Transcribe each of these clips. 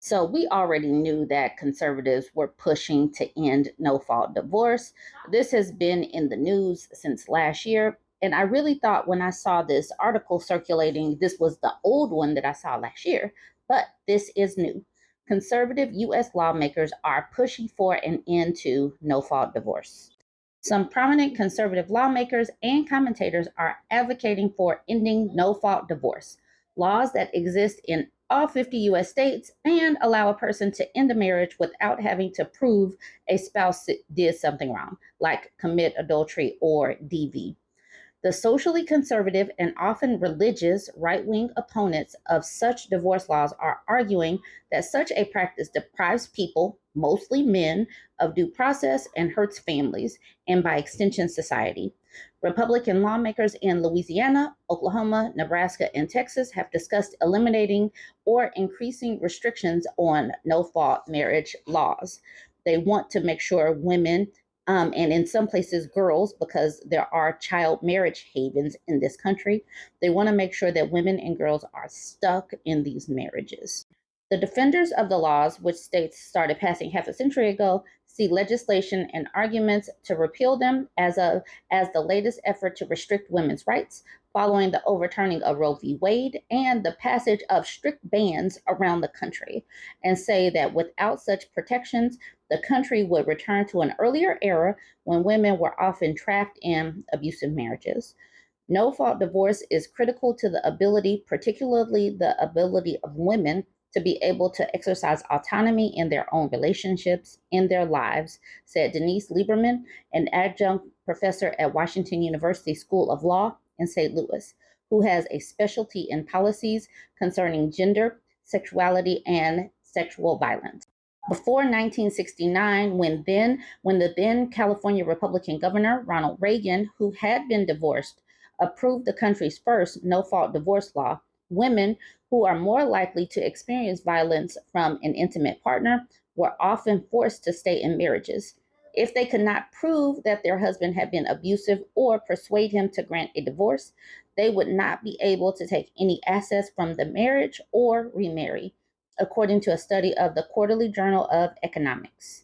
So we already knew that conservatives were pushing to end no-fault divorce. This has been in the news since last year. And I really thought when I saw this article circulating, this was the old one that I saw last year, but this is new. Conservative US lawmakers are pushing for an end to no-fault divorce. Some prominent conservative lawmakers and commentators are advocating for ending no-fault divorce, laws that exist in all 50 US states and allow a person to end a marriage without having to prove a spouse did something wrong, like commit adultery or DV. The socially conservative and often religious right wing opponents of such divorce laws are arguing that such a practice deprives people, mostly men, of due process and hurts families, and by extension, society. Republican lawmakers in Louisiana, Oklahoma, Nebraska, and Texas have discussed eliminating or increasing restrictions on no fault marriage laws. They want to make sure women and in some places girls, because there are child marriage havens in this country, they want to make sure that women and girls are stuck in these marriages. The defenders of the laws, which states started passing half a century ago, see legislation and arguments to repeal them as the latest effort to restrict women's rights, following the overturning of Roe v. Wade and the passage of strict bans around the country, and say that without such protections, the country would return to an earlier era when women were often trapped in abusive marriages. No fault divorce is critical to the ability, particularly the ability of women, to be able to exercise autonomy in their own relationships, in their lives, said Denise Lieberman, an adjunct professor at Washington University School of Law in St. Louis, who has a specialty in policies concerning gender, sexuality, and sexual violence. Before 1969, when the then California Republican governor, Ronald Reagan, who had been divorced, approved the country's first no-fault divorce law, women who are more likely to experience violence from an intimate partner were often forced to stay in marriages. If they could not prove that their husband had been abusive or persuade him to grant a divorce, they would not be able to take any assets from the marriage or remarry, according to a study of the Quarterly Journal of Economics.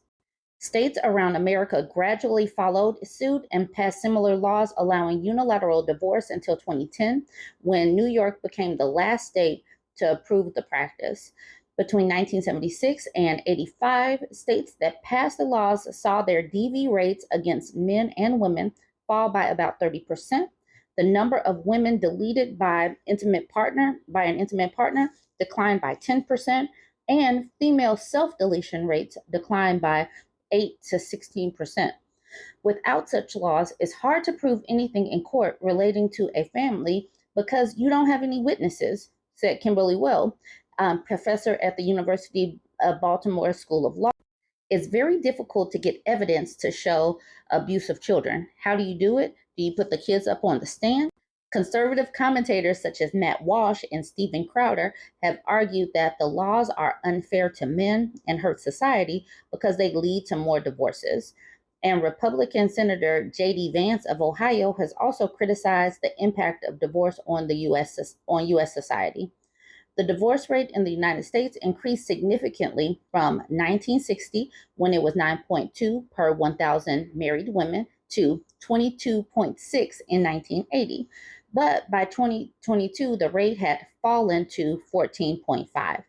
States around America gradually followed suit and passed similar laws allowing unilateral divorce until 2010, when New York became the last state to approve the practice. Between 1976 and 85, states that passed the laws saw their DV rates against men and women fall by about 30%. The number of women deleted by an intimate partner declined by 10%, and female self-deletion rates declined by 8 to 16%. Without such laws, it's hard to prove anything in court relating to a family because you don't have any witnesses, said Kimberly Well, professor at the University of Baltimore School of Law. It's very difficult to get evidence to show abuse of children. How do you do it? Do you put the kids up on the stand? Conservative commentators such as Matt Walsh and Stephen Crowder have argued that the laws are unfair to men and hurt society because they lead to more divorces. And Republican Senator J.D. Vance of Ohio has also criticized the impact of divorce on U.S. society. The divorce rate in the United States increased significantly from 1960, when it was 9.2 per 1,000 married women, to 22.6 in 1980. But by 2022, the rate had fallen to 14.5.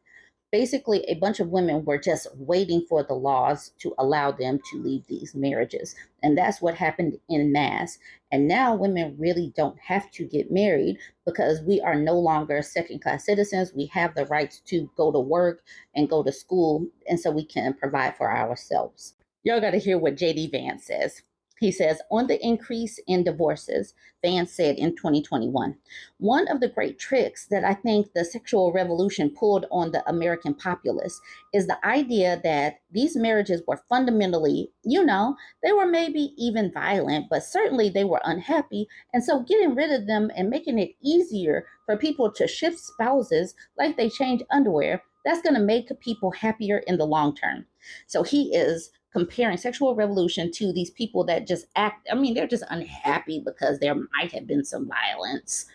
Basically, a bunch of women were just waiting for the laws to allow them to leave these marriages. And that's what happened in mass. And now women really don't have to get married because we are no longer second-class citizens. We have the rights to go to work and go to school, and so we can provide for ourselves. Y'all got to hear what J.D. Vance says. He says, on the increase in divorces, Vance said in 2021, one of the great tricks that I think the sexual revolution pulled on the American populace is the idea that these marriages were fundamentally, they were maybe even violent, but certainly they were unhappy. And so getting rid of them and making it easier for people to shift spouses like they change underwear, that's going to make people happier in the long term. So he is comparing sexual revolution to these people that just they're just unhappy because there might have been some violence.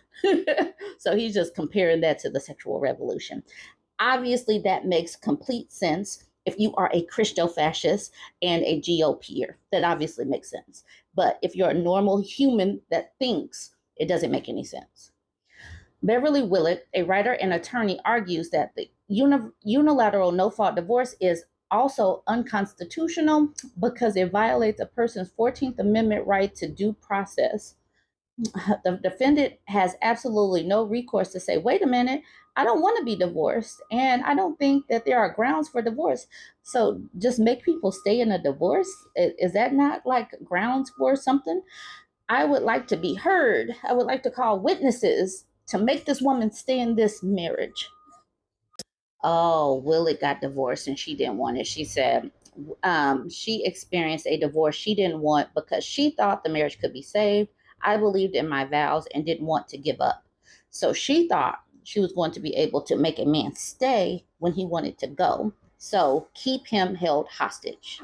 So he's just comparing that to the sexual revolution. Obviously, that makes complete sense. If you are a Christo-fascist and a GOPer, that obviously makes sense. But if you're a normal human that thinks, it doesn't make any sense. Beverly Willett, a writer and attorney, argues that the unilateral no-fault divorce is also unconstitutional because it violates a person's 14th Amendment right to due process. The defendant has absolutely no recourse to say, wait a minute, I don't want to be divorced, and I don't think that there are grounds for divorce. So just make people stay in a divorce? Is that not like grounds for something? I would like to be heard. I would like to call witnesses to make this woman stay in this marriage. Oh, Willie got divorced and she didn't want it. She said she experienced a divorce she didn't want because she thought the marriage could be saved. I believed in my vows and didn't want to give up. So she thought she was going to be able to make a man stay when he wanted to go. So keep him held hostage.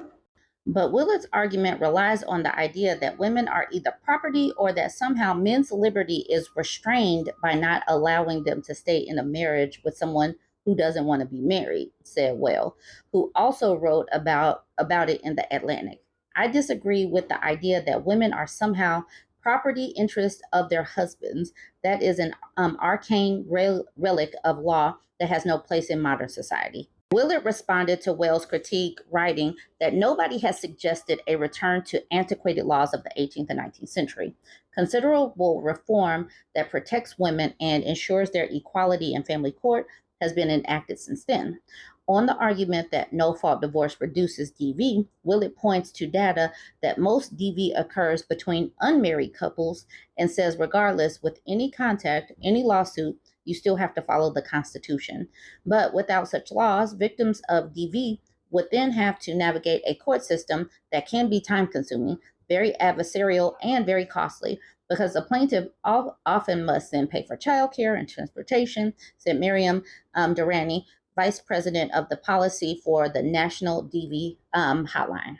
But Willett's argument relies on the idea that women are either property or that somehow men's liberty is restrained by not allowing them to stay in a marriage with someone who doesn't want to be married, said Well, who also wrote about it in the Atlantic. I disagree with the idea that women are somehow property interest of their husbands. That is an arcane relic of law that has no place in modern society. Willard responded to Wells' critique, writing that nobody has suggested a return to antiquated laws of the 18th and 19th century. Considerable reform that protects women and ensures their equality in family court has been enacted since then. On the argument that no-fault divorce reduces DV, Willard points to data that most DV occurs between unmarried couples and says regardless, with any contact, any lawsuit, you still have to follow the Constitution. But without such laws, victims of DV would then have to navigate a court system that can be time consuming, very adversarial, and very costly because the plaintiff often must then pay for childcare and transportation, said Miriam Durrani, vice president of the policy for the National DV Hotline.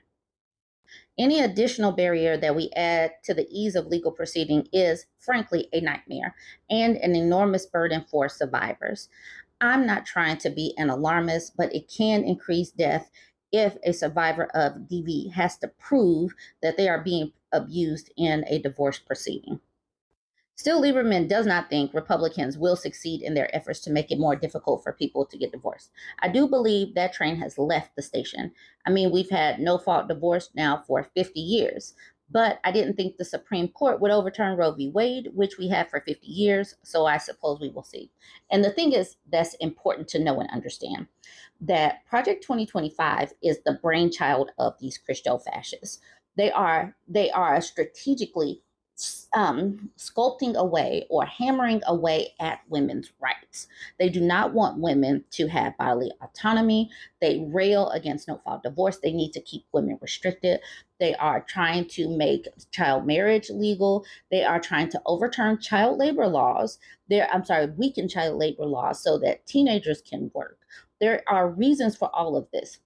Any additional barrier that we add to the ease of legal proceeding is, frankly, a nightmare and an enormous burden for survivors. I'm not trying to be an alarmist, but it can increase death if a survivor of DV has to prove that they are being abused in a divorce proceeding. Still, Lieberman does not think Republicans will succeed in their efforts to make it more difficult for people to get divorced. I do believe that train has left the station. I mean, we've had no-fault divorce now for 50 years, but I didn't think the Supreme Court would overturn Roe v. Wade, which we have for 50 years, so I suppose we will see. And the thing is, that's important to know and understand, that Project 2025 is the brainchild of these Christo-fascists. They are strategically sculpting away or hammering away at women's rights. They do not want women to have bodily autonomy. They rail against no-fault divorce. They need to keep women restricted. They are trying to make child marriage legal. They are trying to overturn child labor laws. Weaken child labor laws so that teenagers can work. There are reasons for all of this.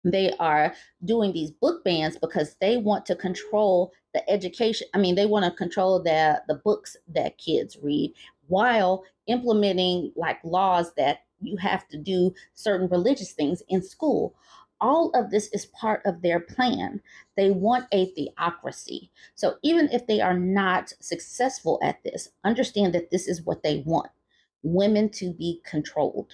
They are doing these book bans because they want to control the education. I mean, they want to control the books that kids read while implementing like laws that you have to do certain religious things in school. All of this is part of their plan. They want a theocracy. So even if they are not successful at this, understand that this is what they want: women to be controlled.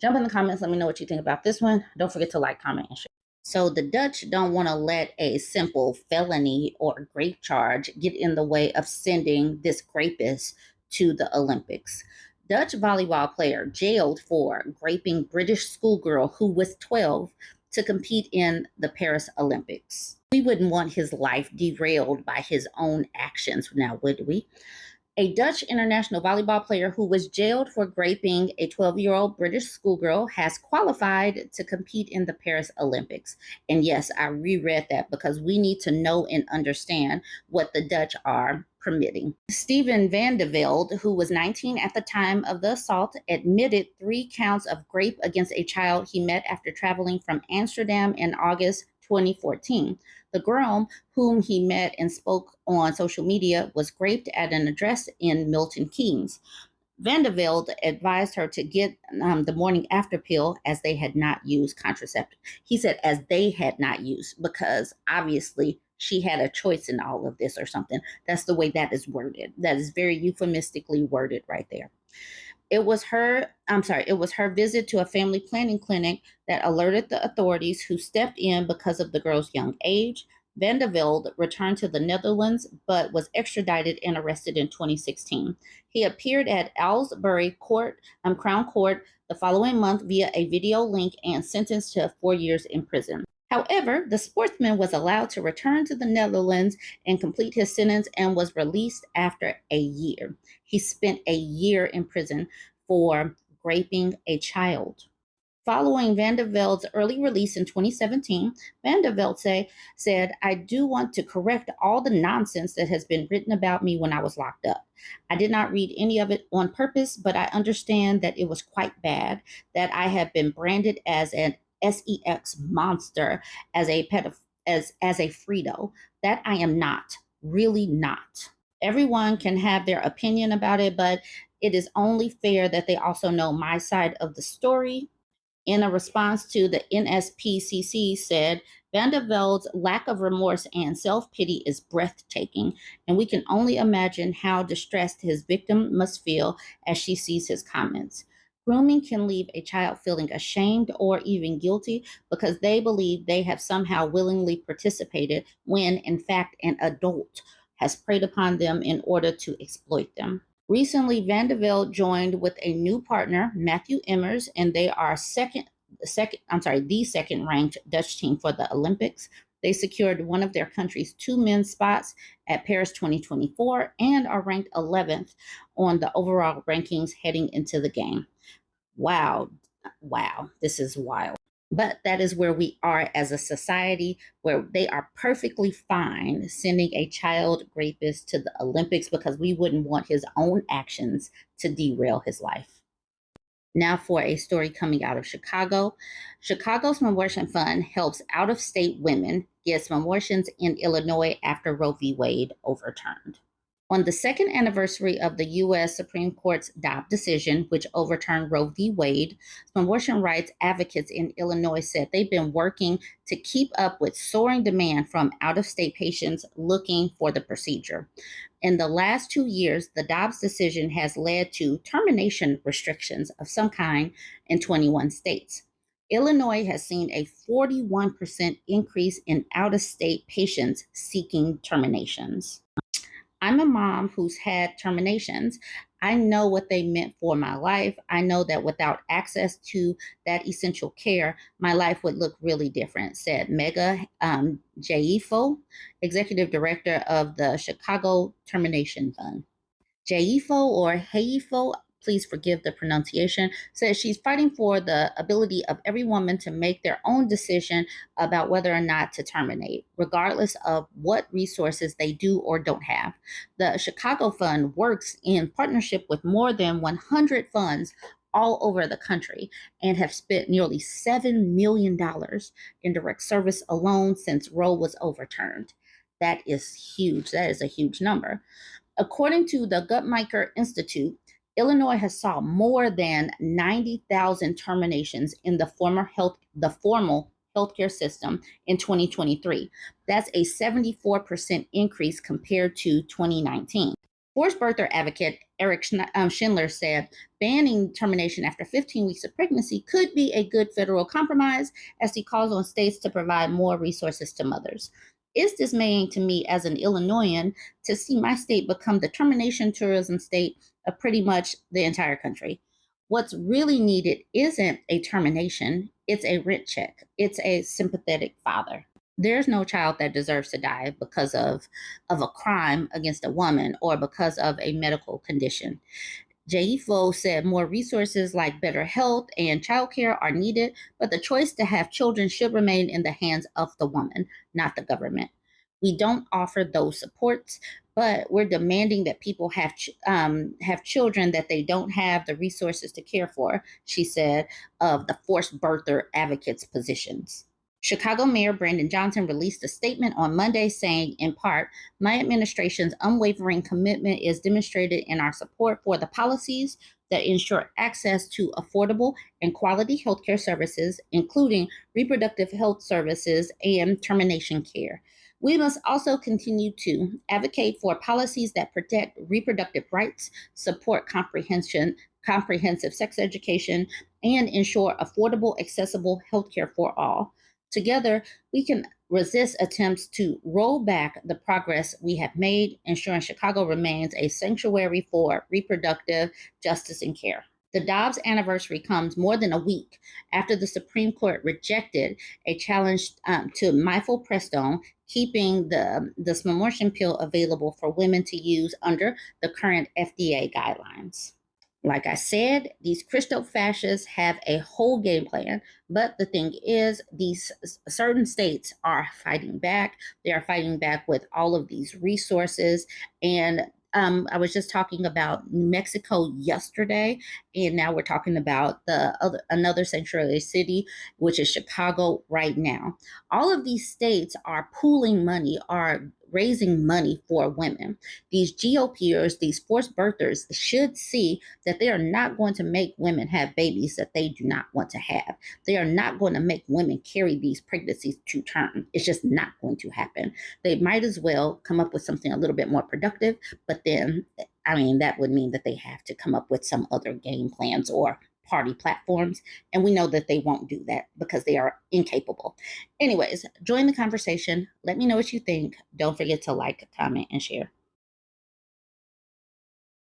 Jump in the comments. Let me know what you think about this one. Don't forget to like, comment, and share. So the Dutch don't want to let a simple felony or rape charge get in the way of sending this gRapist to the Olympics. Dutch volleyball player jailed for raping British schoolgirl who was 12 to compete in the Paris Olympics. We wouldn't want his life derailed by his own actions now, would we? A Dutch international volleyball player who was jailed for raping a 12-year-old British schoolgirl has qualified to compete in the Paris Olympics. And yes, I reread that because we need to know and understand what the Dutch are permitting. Steven van de Velde, who was 19 at the time of the assault, admitted 3 counts of rape against a child he met after traveling from Amsterdam in August 2014. The girl, whom he met and spoke on social media, was raped at an address in Milton Keynes. Vandervelde advised her to get the morning after pill as they had not used contraceptive. He said as they had not used because obviously she had a choice in all of this or something. That's the way that is worded. That is very euphemistically worded right there. It was her visit to a family planning clinic that alerted the authorities who stepped in because of the girl's young age. Vandevelde returned to the Netherlands but was extradited and arrested in 2016. He appeared at Aylesbury Crown Court the following month via a video link and sentenced to 4 years in prison. However, the sportsman was allowed to return to the Netherlands and complete his sentence and was released after a year. He spent a year in prison for raping a child. Following Vandervelde's early release in 2017, Vandervelde said, I do want to correct all the nonsense that has been written about me when I was locked up. I did not read any of it on purpose, but I understand that it was quite bad, that I have been branded as an sex monster, as a as a Frito. That I am not, really not. Everyone can have their opinion about it, but it is only fair that they also know my side of the story. In a response to the NSPCC said, Vandervelde's lack of remorse and self-pity is breathtaking, and we can only imagine how distressed his victim must feel as she sees his comments. Grooming can leave a child feeling ashamed or even guilty because they believe they have somehow willingly participated when, in fact, an adult has preyed upon them in order to exploit them. Recently, Vandevelde joined with a new partner, Matthew Emmers, and they are the second ranked Dutch team for the Olympics. They secured one of their country's two men's spots at Paris 2024 and are ranked 11th on the overall rankings heading into the game. Wow, this is wild. But that is where we are as a society, where they are perfectly fine sending a child rapist to the Olympics because we wouldn't want his own actions to derail his life. Now for a story coming out of Chicago. Chicago's Smbortion Fund helps out-of-state women get Smbortions in Illinois after Roe v. Wade overturned. On the second anniversary of the U.S. Supreme Court's Dobbs decision, which overturned Roe v. Wade, abortion rights advocates in Illinois said they've been working to keep up with soaring demand from out-of-state patients looking for the procedure. In the last 2 years, the Dobbs decision has led to termination restrictions of some kind in 21 states. Illinois has seen a 41% increase in out-of-state patients seeking terminations. I'm a mom who's had terminations. I know what they meant for my life. I know that without access to that essential care, my life would look really different, said Mega Jaifo, executive director of the Chicago Termination Fund. Jaifo or Haifo, please forgive the pronunciation, says she's fighting for the ability of every woman to make their own decision about whether or not to terminate, regardless of what resources they do or don't have. The Chicago Fund works in partnership with more than 100 funds all over the country and have spent nearly $7 million in direct service alone since Roe was overturned. That is huge. That is a huge number. According to the Guttmacher Institute, Illinois has saw more than 90,000 terminations in the formal healthcare system in 2023. That's a 74% increase compared to 2019. Forced birther advocate Eric Schindler said banning termination after 15 weeks of pregnancy could be a good federal compromise, as he calls on states to provide more resources to mothers. It's dismaying to me as an Illinoisan to see my state become the termination tourism state of pretty much the entire country. What's really needed isn't a termination, it's a rent check. It's a sympathetic father. There's no child that deserves to die because of a crime against a woman or because of a medical condition. Jaifo said more resources like better health and childcare are needed, but the choice to have children should remain in the hands of the woman, not the government. We don't offer those supports, but we're demanding that people have children that they don't have the resources to care for, she said, of the forced birther advocates' positions. Chicago Mayor Brandon Johnson released a statement on Monday saying, in part, my administration's unwavering commitment is demonstrated in our support for the policies that ensure access to affordable and quality healthcare services, including reproductive health services and termination care. We must also continue to advocate for policies that protect reproductive rights, support comprehensive sex education, and ensure affordable, accessible healthcare for all. Together, we can resist attempts to roll back the progress we have made, ensuring Chicago remains a sanctuary for reproductive justice and care. The Dobbs anniversary comes more than a week after the Supreme Court rejected a challenge to mifepristone, keeping the Smbortion pill available for women to use under the current FDA guidelines. Like I said, these Christo fascists have a whole game plan, but the thing is, these certain states are fighting back. They are fighting back with all of these resources. And I was just talking about New Mexico yesterday, and now we're talking about another sanctuary city, which is Chicago right now. All of these states are pooling money, are raising money for women. These GOPers, these forced birthers, should see that they are not going to make women have babies that they do not want to have. They are not going to make women carry these pregnancies to term. It's just not going to happen. They might as well come up with something a little bit more productive, but then, I mean, that would mean that they have to come up with some other game plans or party platforms. And we know that they won't do that because they are incapable. Anyways, join the conversation. Let me know what you think. Don't forget to like, comment, and share.